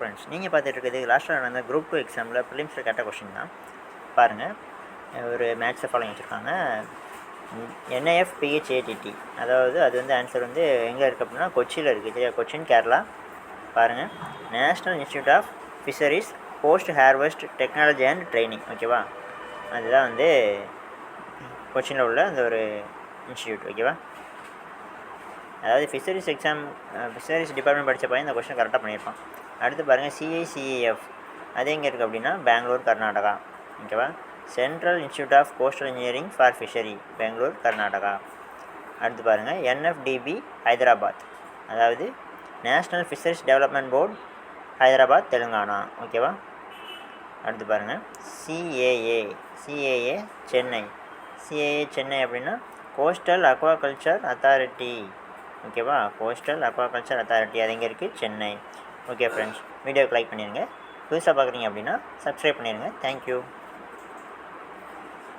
Friends, நீங்கள் பார்த்துட்டு இருக்கிறது லாஸ்ட்டாக நடந்த குரூப் 2 எக்ஸாமில் ப்ரிலிம்ஸில் கேட்ட கொஷின் தான். பாருங்கள், ஒரு மேக்ஸை ஃபாலோ வச்சுருக்காங்க. NIFPHATT, அதாவது அது வந்து ஆன்சர் வந்து எங்கே இருக்குது அப்படின்னா கொச்சியில் இருக்குது. சரியா? கொச்சின், கேரளா. பாருங்கள், national institute of fisheries post harvest technology and training. ஓகேவா? அதுதான் வந்து கொச்சினில் உள்ள அந்த ஒரு இன்ஸ்டியூட். ஓகேவா? அதாவது ஃபிஷரிஸ் டிபார்ட்மெண்ட் படித்த பையன் இந்த கொஸ்டின் கரெக்டாக பண்ணியிருப்பான். அடுத்து பாருங்கள், CICAF அது எங்கே இருக்குது அப்படின்னா பெங்களூர், கர்நாடகா. ஓகேவா? Central institute of coastal engineering for fishery, Bangalore, Karnataka. அடுத்து பாருங்கள், NFDB ஹைதராபாத், அதாவது national fisheries development board, Hyderabad, Telangana. ஓகேவா? அடுத்து பாருங்கள், CAA சென்னை. CAA சென்னை அப்படின்னா கோஸ்டல் அக்வாகல்ச்சர் அத்தாரிட்டி. ஓகேவா? கோஸ்டல் அக்வாகல்ச்சர் அத்தாரிட்டி அது எங்கே இருக்குது? சென்னை. ஓகே ஃப்ரெண்ட்ஸ், வீடியோக்கு லைக் பண்ணிடுங்க. புதுசாக பார்க்குறீங்க அப்படின்னா சப்ஸ்கிரைப் பண்ணிடுங்க. தேங்க்யூ.